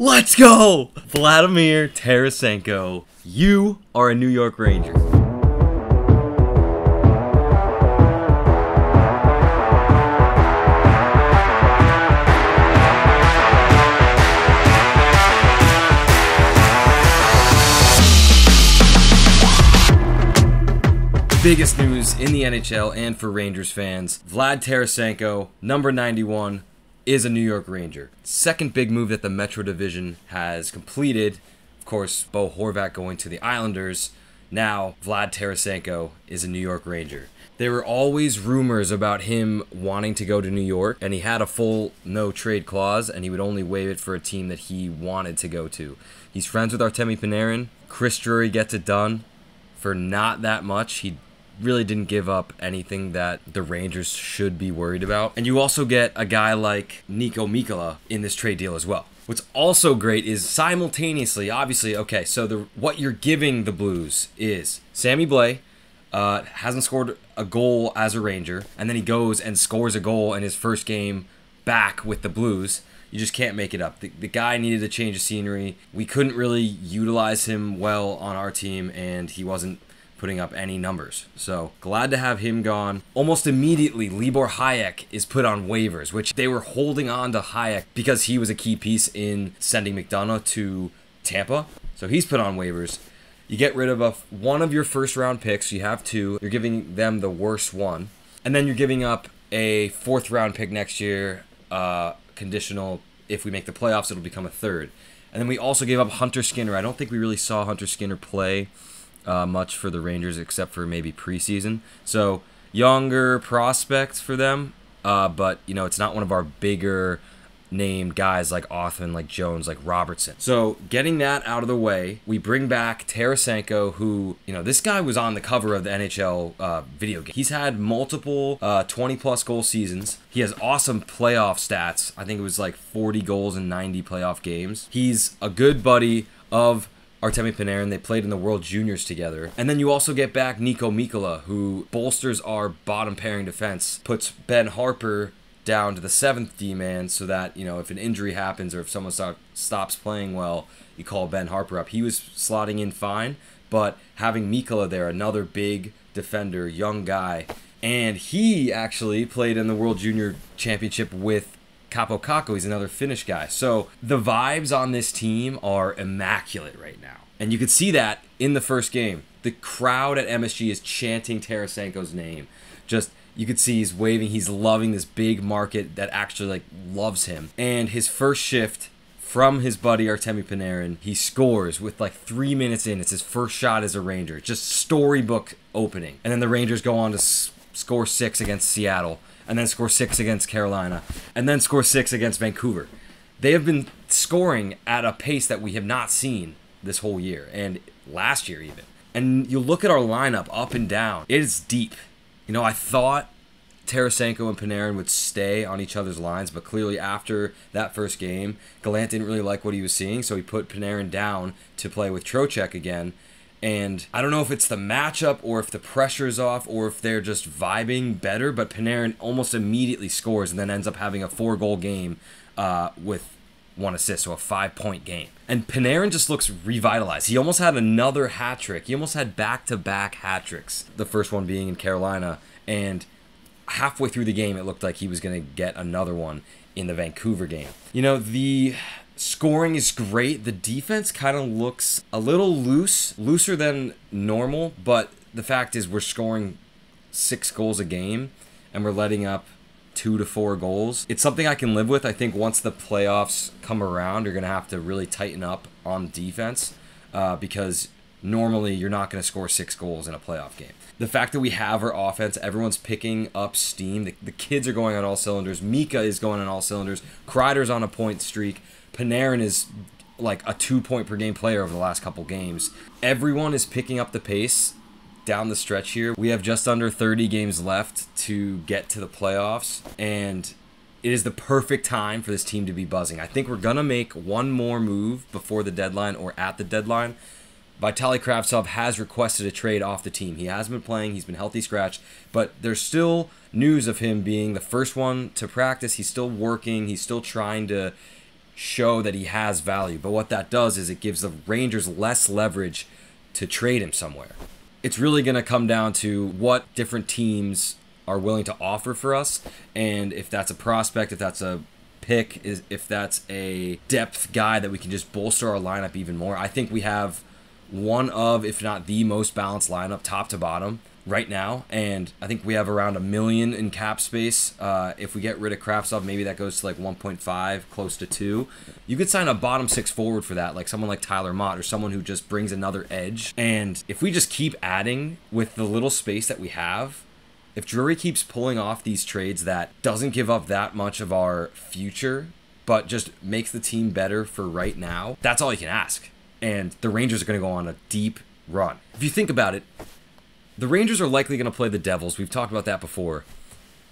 Let's go! Vladimir Tarasenk-Show, you are a New York Ranger. Biggest news in the NHL and for Rangers fans, Vlad Tarasenk-Show, number 91, is a New York Ranger. Second big move that the Metro Division has completed. Of course, Bo Horvat going to the Islanders. Now, Vlad Tarasenk-Show is a New York Ranger. There were always rumors about him wanting to go to New York, and he had a full no-trade clause, and he would only waive it for a team that he wanted to go to. He's friends with Artemi Panarin. Chris Drury gets it done for not that much. He really didn't give up anything that the Rangers should be worried about. And you also get a guy like Niko Mikkola in this trade deal as well. What's also great is simultaneously, obviously, okay, so what you're giving the Blues is Sammy Blais hasn't scored a goal as a Ranger, and then he goes and scores a goal in his first game back with the Blues. You just can't make it up. The guy needed a change of scenery. We couldn't really utilize him well on our team, and he wasn't putting up any numbers. So glad to have him gone. Almost immediately, Libor Hajek is put on waivers, which they were holding on to Hajek because he was a key piece in sending McDonough to Tampa. So he's put on waivers. You get rid of one of your first round picks. You have two. You're giving them the worst one. And then you're giving up a fourth round pick next year, conditional. If we make the playoffs, it'll become a third. And then we also gave up Hunter Skinner. I don't think we really saw Hunter Skinner play much for the Rangers except for maybe preseason. So younger prospects for them, but you know, it's not one of our bigger named guys like Othman, like Jones, like Robertson. So getting that out of the way, we bring back Tarasenk-Show, who, you know, this guy was on the cover of the NHL video game. He's had multiple 20-plus goal seasons. He has awesome playoff stats. I think it was like 40 goals in 90 playoff games. He's a good buddy of Artemi Panarin. They played in the World Juniors together. And then you also get back Niko Mikkola, who bolsters our bottom pairing defense, puts Ben Harpur down to the 7th D-man so that, you know, if an injury happens or if someone stops playing well, you call Ben Harpur up. He was slotting in fine, but having Mikkola there, another big defender, young guy, and he actually played in the World Junior Championship with Capo Kakko. He's another Finnish guy. So the vibes on this team are immaculate right now. And you could see that in the first game. The crowd at MSG is chanting Tarasenko's name. Just, you could see he's waving. He's loving this big market that actually like loves him. And his first shift from his buddy Artemi Panarin, he scores with like 3 minutes in. It's his first shot as a Ranger. Just storybook opening. And then the Rangers go on to score 6 against Seattle, and then score 6 against Carolina, and then score 6 against Vancouver. They have been scoring at a pace that we have not seen this whole year, and last year even. And you look at our lineup up and down, it is deep. You know, I thought Tarasenko and Panarin would stay on each other's lines, but clearly after that first game, Gallant didn't really like what he was seeing, so he put Panarin down to play with Trocheck again. And I don't know if it's the matchup or if the pressure's off or if they're just vibing better, but Panarin almost immediately scores and then ends up having a 4-goal game with 1 assist, so a 5-point game. And Panarin just looks revitalized. He almost had another hat trick. He almost had back-to-back hat tricks, the first one being in Carolina. And halfway through the game, it looked like he was going to get another one in the Vancouver game. You know, the scoring is great. The defense kind of looks a little looser than normal, but the fact is we're scoring 6 goals a game and we're letting up 2 to 4 goals. It's something I can live with. I think once the playoffs come around, you're going to have to really tighten up on defense because normally you're not going to score 6 goals in a playoff game. The fact that we have our offense, everyone's picking up steam. The kids are going on all cylinders. Mika is going on all cylinders. Kreider's on a point streak. Panarin is like a 2-point-per-game player over the last couple games. Everyone is picking up the pace down the stretch here. We have just under 30 games left to get to the playoffs, and it is the perfect time for this team to be buzzing. I think we're going to make one more move before the deadline or at the deadline. Vitaly Kravtsov has requested a trade off the team. He has been playing. He's been healthy scratch, but there's still news of him being the first one to practice. He's still working. He's still trying to show that he has value. But what that does is it gives the Rangers less leverage to trade him somewhere. It's really going to come down to what different teams are willing to offer for us, and if that's a prospect, if that's a pick, if that's a depth guy that we can just bolster our lineup even more. I think we have one of, if not the most balanced lineup top to bottom right now, and I think we have around $1 million in cap space. If we get rid of Kravtsov, maybe that goes to like 1.5, close to 2. You could sign a bottom 6 forward for that, like someone like Tyler Mott or someone who just brings another edge. And if we just keep adding with the little space that we have, if Drury keeps pulling off these trades that doesn't give up that much of our future, but just makes the team better for right now, that's all you can ask. And the Rangers are going to go on a deep run. If you think about it, the Rangers are likely going to play the Devils. We've talked about that before.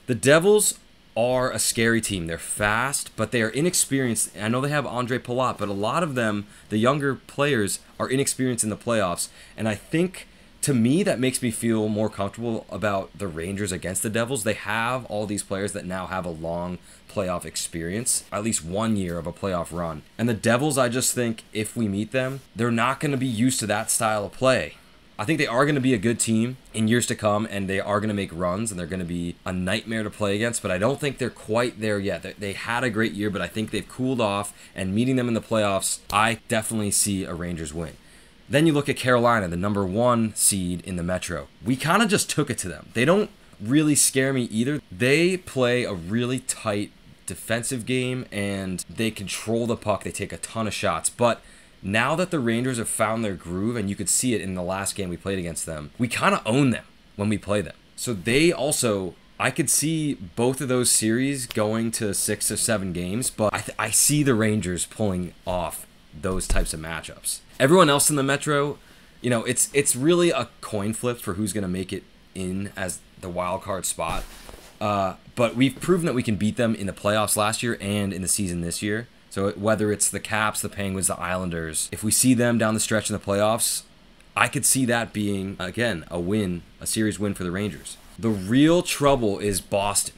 The Devils are a scary team. They're fast, but they are inexperienced. I know they have Andre Palat, but a lot of them, the younger players, are inexperienced in the playoffs. And I think, to me, that makes me feel more comfortable about the Rangers against the Devils. They have all these players that now have a long playoff experience, at least 1 year of a playoff run. And the Devils, I just think, if we meet them, they're not going to be used to that style of play. I think they are going to be a good team in years to come, and they are going to make runs, and they're going to be a nightmare to play against, but I don't think they're quite there yet. They had a great year, but I think they've cooled off, and meeting them in the playoffs, I definitely see a Rangers win. Then you look at Carolina, the number 1 seed in the Metro. We kind of just took it to them. They don't really scare me either. They play a really tight defensive game, and they control the puck. They take a ton of shots, but now that the Rangers have found their groove, and you could see it in the last game we played against them, we kind of own them when we play them. So they also, I could see both of those series going to 6 or 7 games, but I see the Rangers pulling off those types of matchups. Everyone else in the Metro, you know, it's really a coin flip for who's going to make it in as the wild card spot. But we've proven that we can beat them in the playoffs last year and in the season this year. So whether it's the Caps, the Penguins, the Islanders, if we see them down the stretch in the playoffs, I could see that being, again, a win, a series win for the Rangers. The real trouble is Boston.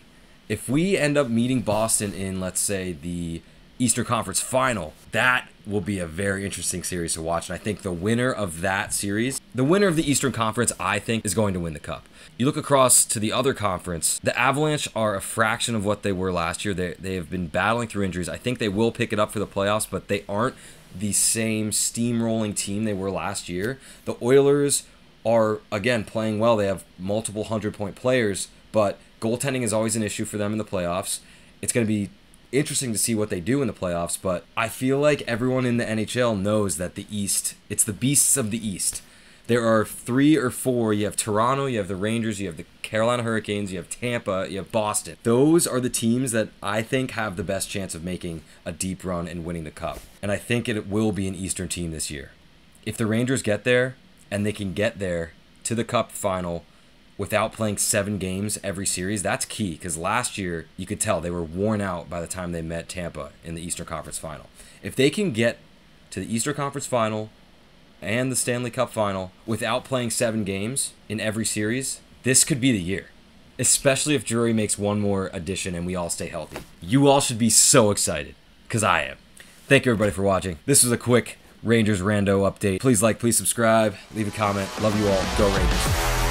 If we end up meeting Boston in, let's say, the Eastern Conference Final, that will be a very interesting series to watch. And I think the winner of that series, the winner of the Eastern Conference, I think, is going to win the Cup. You look across to the other conference, the Avalanche are a fraction of what they were last year. They have been battling through injuries. I think they will pick it up for the playoffs, but they aren't the same steamrolling team they were last year. The Oilers are, again, playing well. They have multiple 100-point players, but goaltending is always an issue for them in the playoffs. It's going to be interesting to see what they do in the playoffs, but I feel like everyone in the NHL knows that the East, it's the beasts of the East. There are 3 or 4. You have Toronto, you have the Rangers, you have the Carolina Hurricanes, you have Tampa, you have Boston. Those are the teams that I think have the best chance of making a deep run and winning the Cup. And I think it will be an Eastern team this year. If the Rangers get there, and they can get there to the Cup final without playing 7 games every series, that's key, because last year you could tell they were worn out by the time they met Tampa in the Eastern Conference Final. If they can get to the Eastern Conference Final and the Stanley Cup Final without playing 7 games in every series, this could be the year, especially if Drury makes one more addition and we all stay healthy. You all should be so excited, because I am. Thank you, everybody, for watching. This was a quick Rangers rando update. Please like, please subscribe, leave a comment. Love you all. Go Rangers.